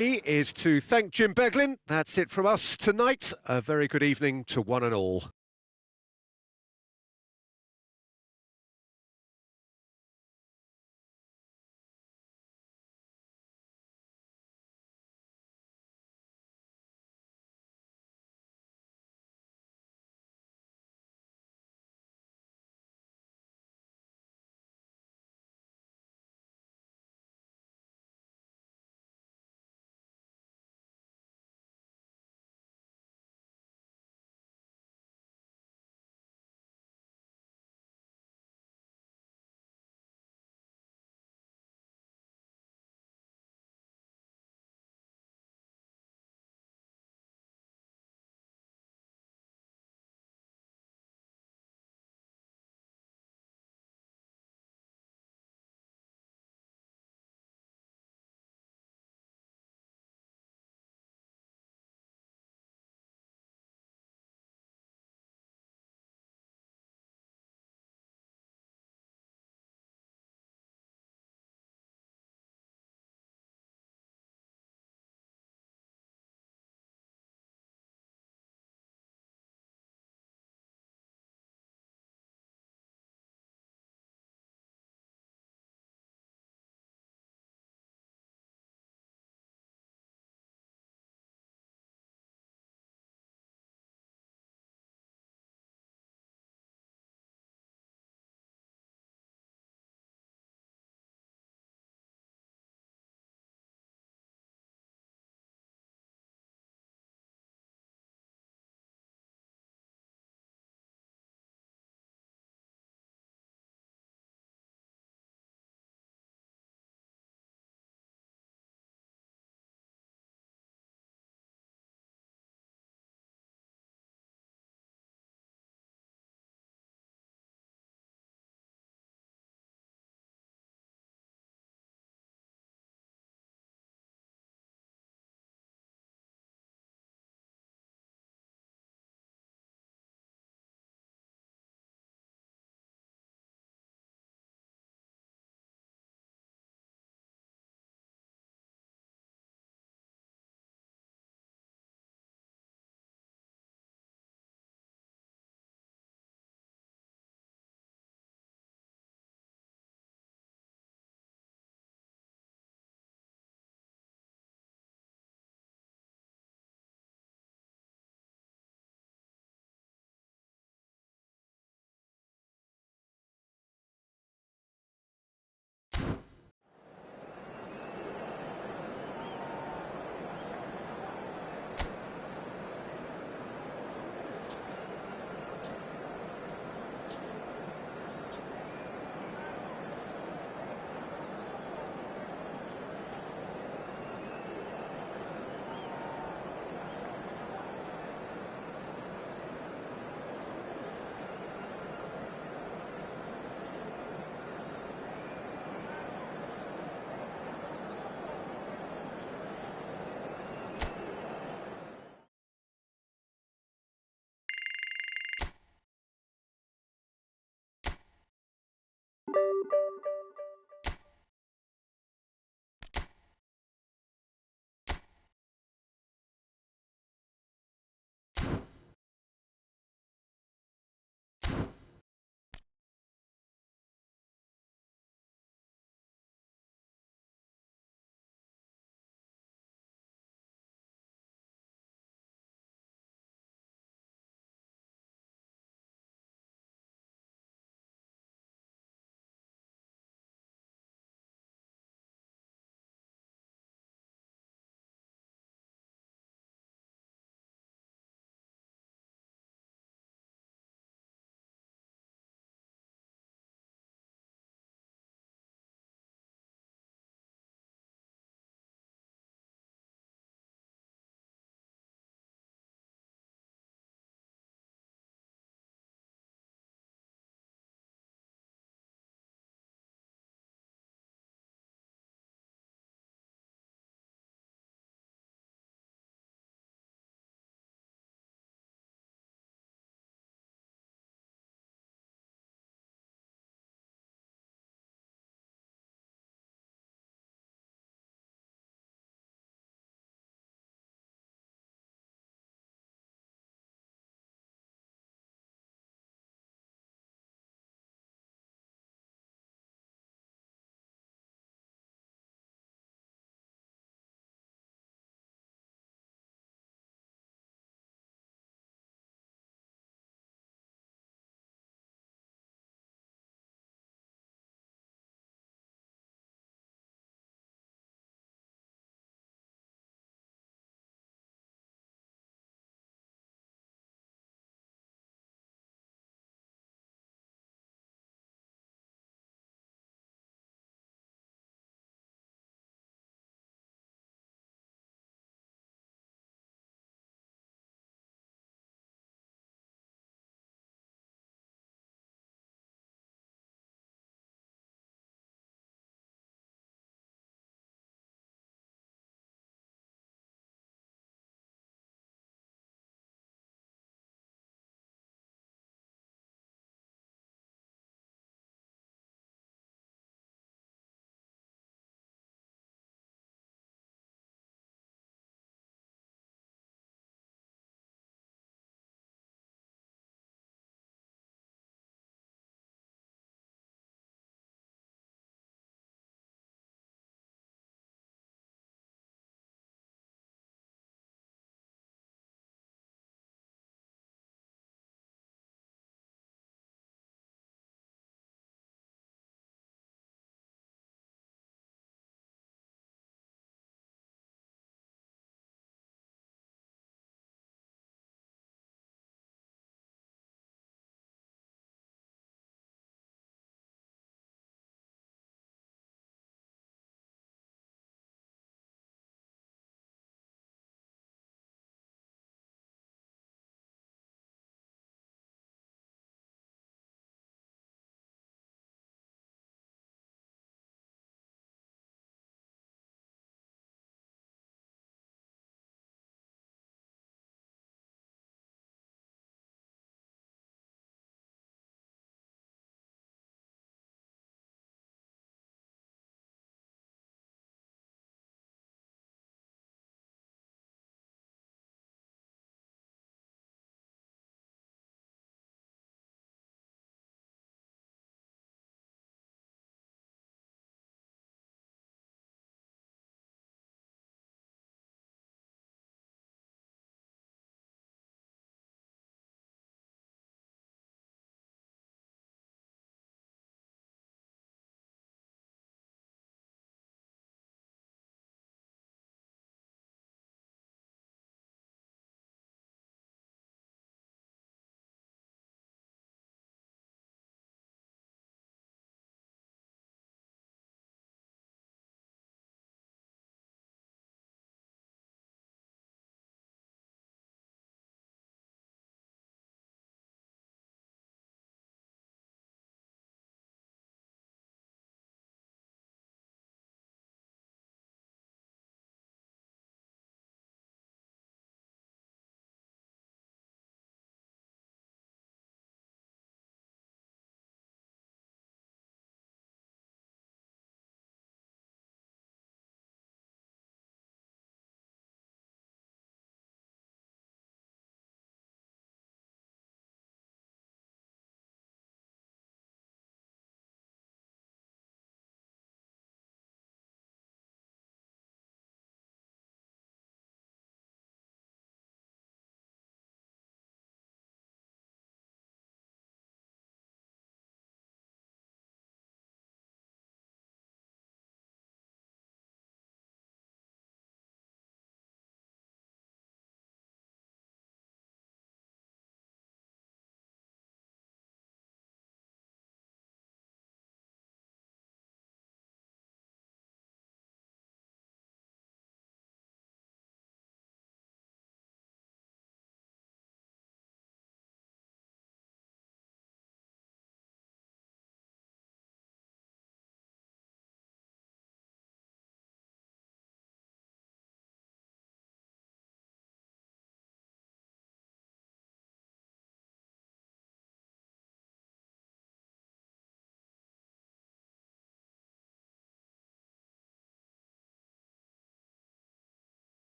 Is to thank Jim Beglin. That's it from us tonight. A very good evening to one and all.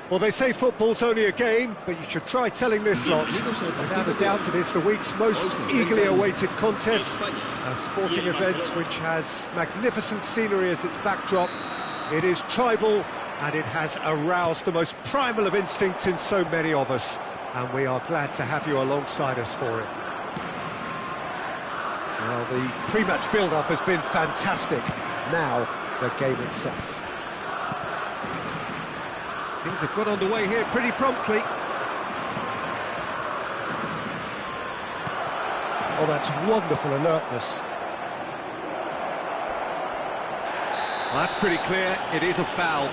Well, they say football's only a game, but you should try telling this lot. Without a doubt, it is the week's most eagerly awaited contest. A sporting event which has magnificent scenery as its backdrop. It is tribal, and it has aroused the most primal of instincts in so many of us. And we are glad to have you alongside us for it. Well, the pre-match build-up has been fantastic. Now, the game itself. Things have got underway here pretty promptly. Oh, that's wonderful alertness. Well, that's pretty clear. It is a foul.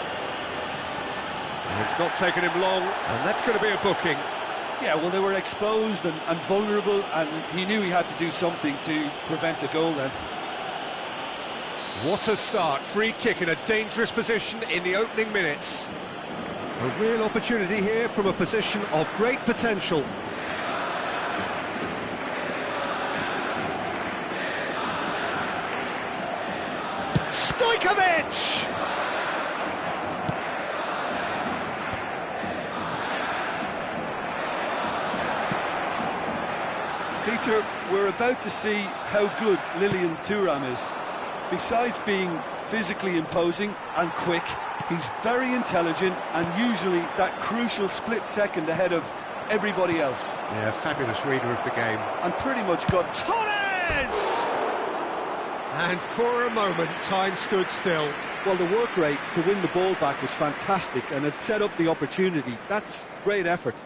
And it's not taken him long, and that's going to be a booking. Yeah, well, they were exposed and vulnerable, and he knew he had to do something to prevent a goal then. What a start. Free kick in a dangerous position in the opening minutes. A real opportunity here from a position of great potential. Stojkovic! Peter, we're about to see how good Lilian Thuram is. Besides being physically imposing and quick, he's very intelligent and usually that crucial split second ahead of everybody else. Yeah, fabulous reader of the game. And pretty much got Torres! And for a moment, time stood still. Well, the work rate to win the ball back was fantastic, and it set up the opportunity. That's great effort.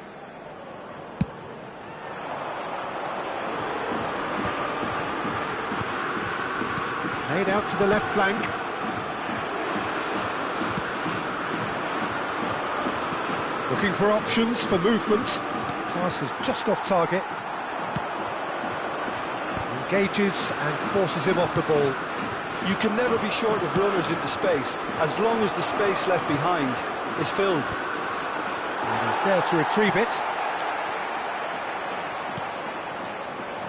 Played out to the left flank. Looking for options for movement. Pass is just off target. Engages and forces him off the ball. You can never be short of runners into space, as long as the space left behind is filled. And he's there to retrieve it.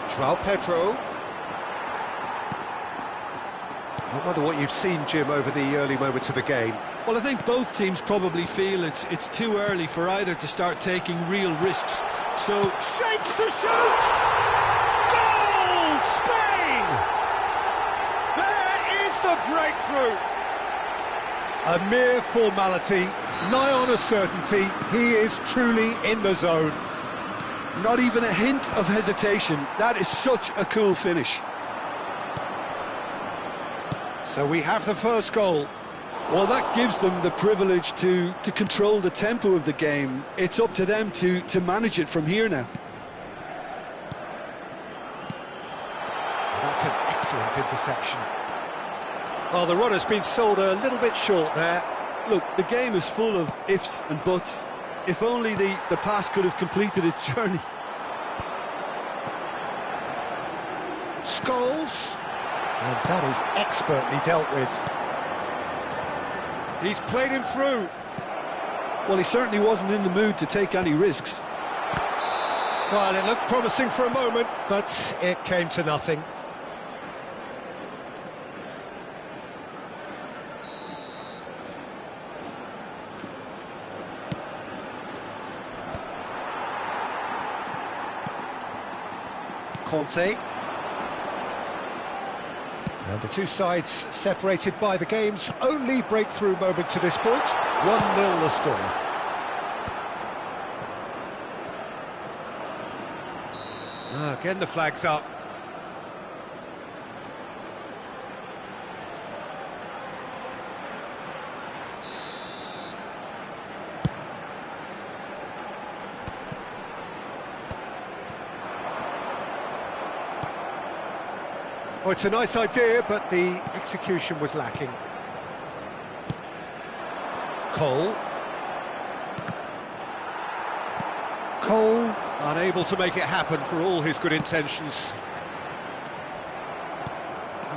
João Pedro. I wonder what you've seen, Jim, over the early moments of the game. Well, I think both teams probably feel it's too early for either to start taking real risks. So, shapes to shoot! Goal! Spain! There is the breakthrough! A mere formality, nigh on a certainty. He is truly in the zone. Not even a hint of hesitation. That is such a cool finish. So we have the first goal. Well, that gives them the privilege to control the tempo of the game. It's up to them to manage it from here now. That's an excellent interception. Well, the runner's been sold a little bit short there. Look, the game is full of ifs and buts. If only the pass could have completed its journey. Scholes. And that is expertly dealt with. He's played him through. Well, he certainly wasn't in the mood to take any risks. Well, it looked promising for a moment, but it came to nothing. Conte. And the two sides separated by the game's only breakthrough moment to this point. 1-0 the score. Again the flag's up. Oh, it's a nice idea, but the execution was lacking. Cole. Cole, unable to make it happen for all his good intentions.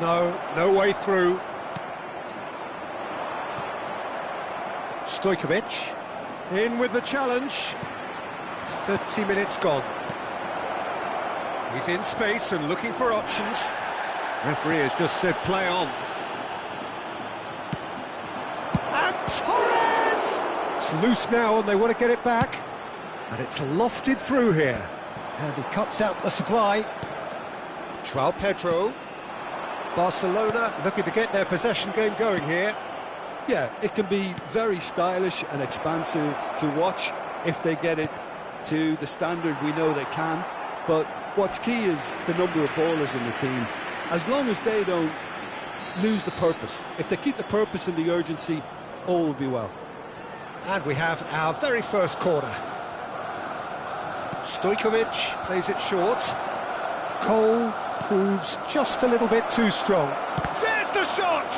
No way through. Stojkovic, in with the challenge. 30 minutes gone. He's in space and looking for options. Referee has just said play on. And Torres! loose now and they want to get it back. And it's lofted through here. And he cuts out the supply. João Pedro. Barcelona looking to get their possession game going here. Yeah, it can be very stylish and expansive to watch if they get it to the standard we know they can. But what's key is the number of ballers in the team. As long as they don't lose the purpose, if they keep the purpose and the urgency, all will be well. And we have our very first corner. Stojkovic plays it short. Cole proves just a little bit too strong. There's the shot!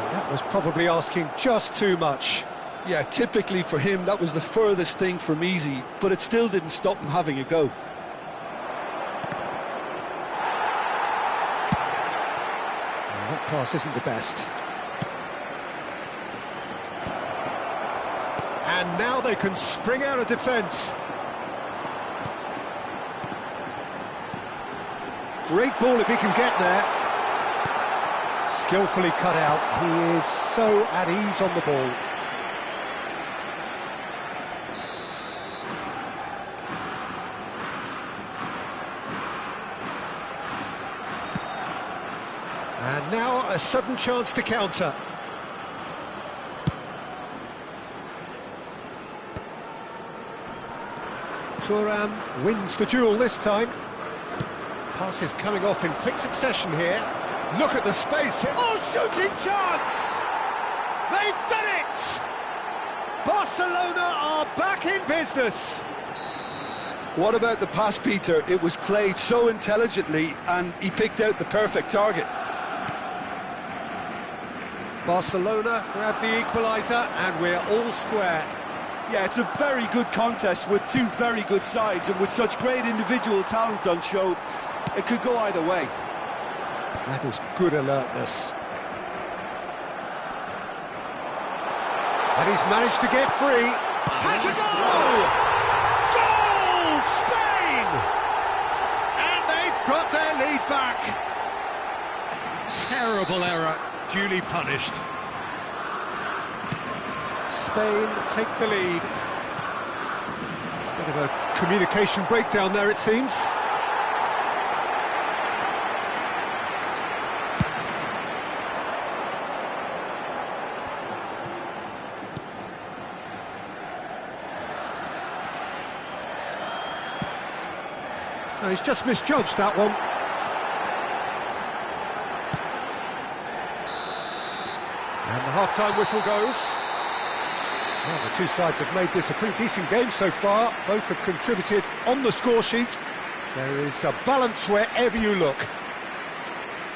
And that was probably asking just too much. Yeah, typically for him, that was the furthest thing from easy, but it still didn't stop him having a go. Well, that pass isn't the best. And now they can spring out of defence. Great ball if he can get there. Skillfully cut out. He is so at ease on the ball. And now a sudden chance to counter. Thuram wins the duel this time. Passes coming off in quick succession here. Look at the space here. Oh, shooting chance! They've done it! Barcelona are back in business. What about the pass, Peter? It was played so intelligently and he picked out the perfect target. Barcelona grab the equaliser and we're all square. Yeah, it's a very good contest with two very good sides, and with such great individual talent on show, it could go either way. That is good alertness. And he's managed to get free. Has a goal! Goal! Spain! And they've got their lead back. Terrible error, duly punished. Spain take the lead. Bit of a communication breakdown there, it seems. No, he's just misjudged that one. And the half-time whistle goes. Well, the two sides have made this a pretty decent game so far. Both have contributed on the score sheet. There is a balance wherever you look.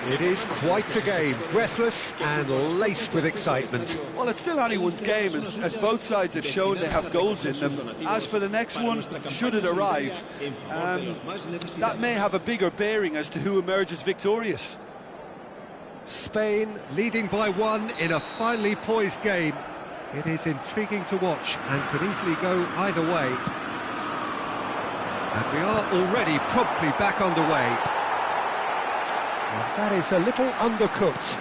It is quite a game, breathless and laced with excitement. Well, it's still anyone's game, as both sides have shown they have goals in them. As for the next one, should it arrive, that may have a bigger bearing as to who emerges victorious. Spain leading by one in a finely poised game. It is intriguing to watch and could easily go either way. And we are already promptly back underway. And that is a little undercooked.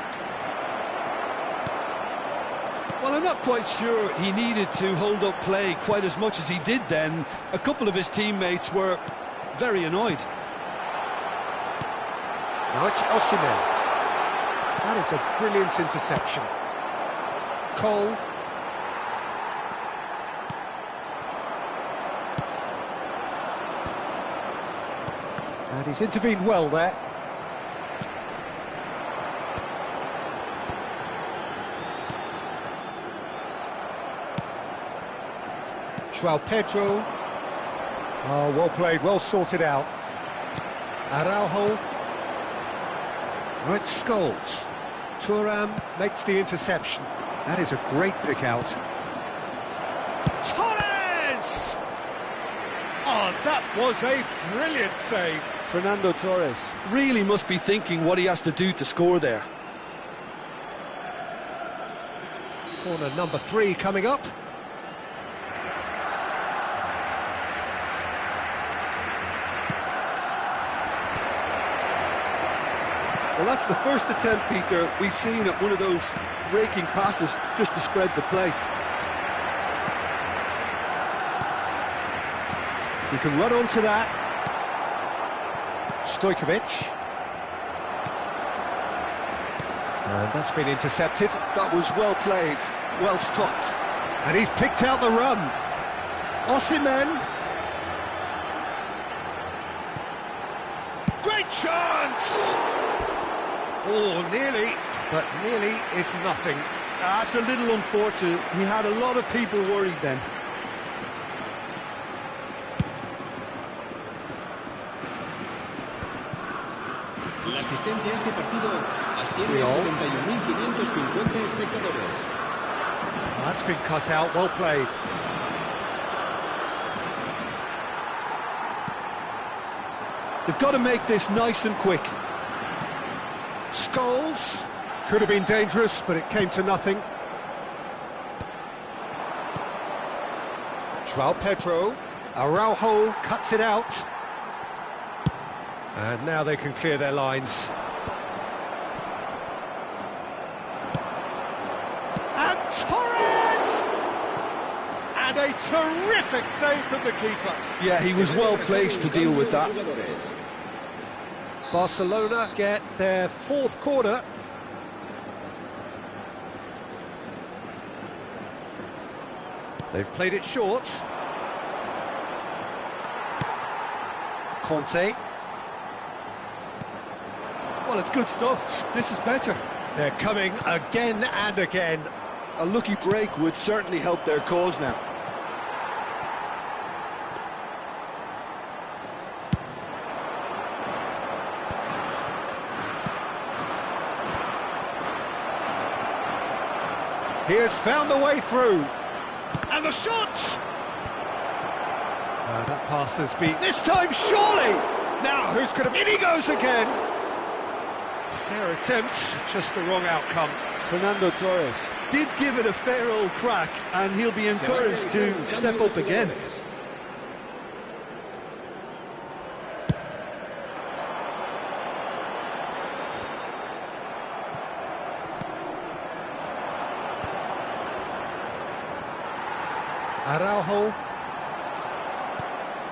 Well, I'm not quite sure he needed to hold up play quite as much as he did then. A couple of his teammates were very annoyed. Now it's Osimhen. That is a brilliant interception. Cole. And he's intervened well there. João Pedro. Oh, well played, well sorted out. Araujo. Right, Scholes. Thuram makes the interception. That is a great pick out. Torres! Oh, that was a brilliant save. Fernando Torres really must be thinking what he has to do to score there. Corner number 3 coming up. Well, that's the first attempt, Peter, we've seen at one of those raking passes just to spread the play. He can run onto that. Stojkovic. And that's been intercepted. That was well played, well stopped. And he's picked out the run. Osimhen. Great chance! Oh, nearly, but nearly is nothing. That's a little unfortunate. He had a lot of people worried then. La asistencia a este partido asciende a 71.550 espectadores. That's been cut out, well played. They've got to make this nice and quick. Scholes. Could have been dangerous, but it came to nothing. João Pedro. Araujo cuts it out. And now they can clear their lines. And Torres! And a terrific save from the keeper. Yeah, he was well placed to deal with that. Barcelona get their fourth corner. They've played it short. Conte. Well, it's good stuff. This is better. They're coming again and again. A lucky break would certainly help their cause now. He has found the way through. And the shot! That pass has been... This time, surely! Now, who's going to... In he goes again! Fair attempt, just the wrong outcome. Fernando Torres did give it a fair old crack, and he'll be encouraged to step up again. Araujo.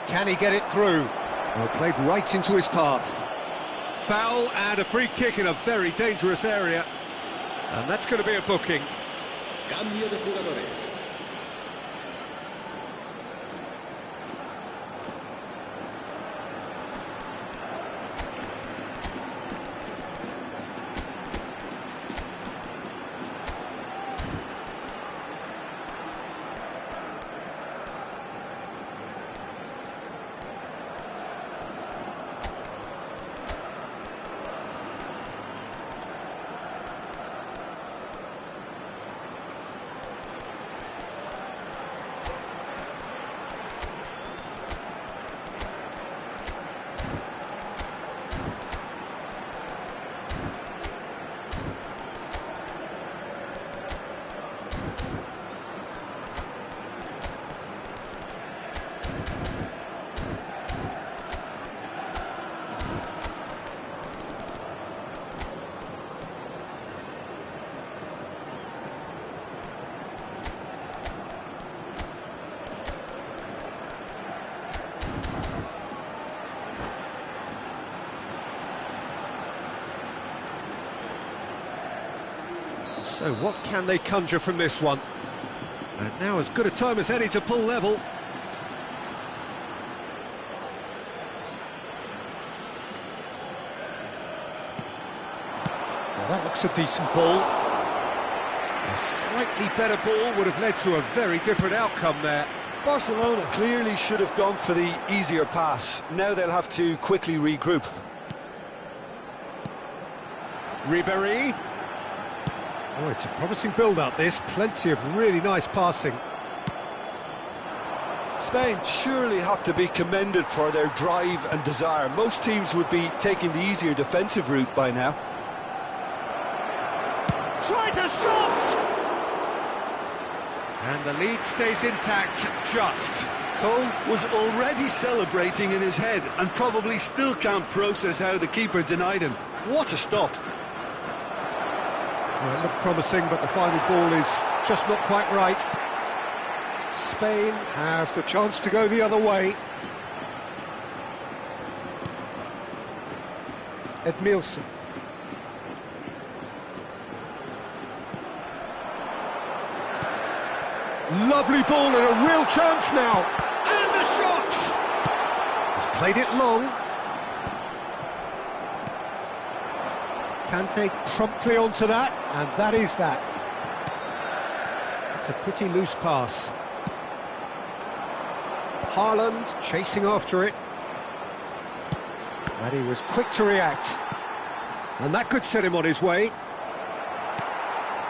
Can he get it through? Well, played right into his path. Foul and a free kick in a very dangerous area. And that's going to be a booking. Cambio de jugadores. So what can they conjure from this one? And now as good a time as any to pull level. Well, that looks a decent ball. A slightly better ball would have led to a very different outcome there. Barcelona clearly should have gone for the easier pass. Now they'll have to quickly regroup. Ribéry. Oh, it's a promising build-up, this. Plenty of really nice passing. Spain surely have to be commended for their drive and desire. Most teams would be taking the easier defensive route by now. Tries a shot! And the lead stays intact, just. Cole was already celebrating in his head and probably still can't process how the keeper denied him. What a stop! Well, it looked promising, but the final ball is just not quite right. Spain have the chance to go the other way. Edmilson. Lovely ball and a real chance now. And the shot! He's played it long. Kante promptly onto that, and that is that. It's a pretty loose pass. Haaland chasing after it. And he was quick to react. And that could set him on his way.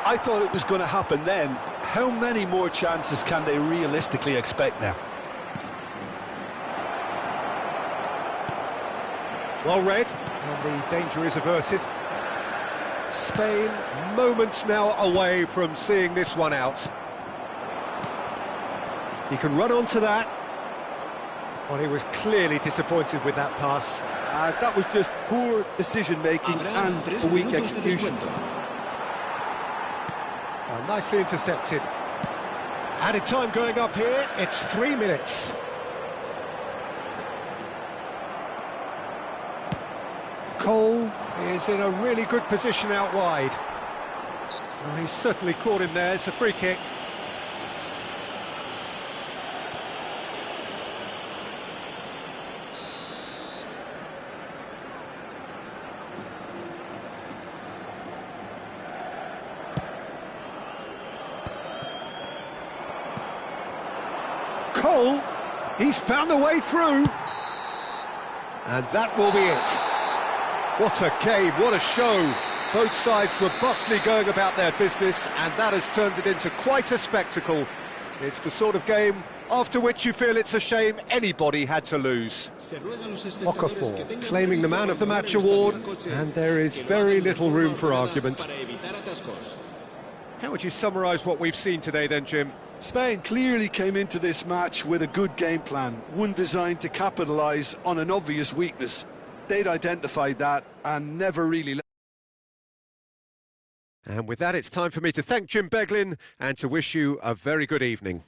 I thought it was going to happen then. How many more chances can they realistically expect now? Well read, and the danger is averted. Spain moments now away from seeing this one out. He can run onto that. Well, he was clearly disappointed with that pass. That was just poor decision-making and a weak execution. Oh, nicely intercepted. Added time going up here, it's 3 minutes. Cole is in a really good position out wide. Well, he's certainly caught him there, it's a free kick. Cole, he's found the way through. And that will be it. What a game, what a show. Both sides robustly going about their business, and that has turned it into quite a spectacle. It's the sort of game after which you feel it's a shame anybody had to lose. Okafor claiming the Man of the Match award, and there is very little room for argument. How would you summarise what we've seen today then, Jim? Spain clearly came into this match with a good game plan, one designed to capitalise on an obvious weakness. They'd identified that and never really let. And with that, it's time for me to thank Jim Beglin and to wish you a very good evening.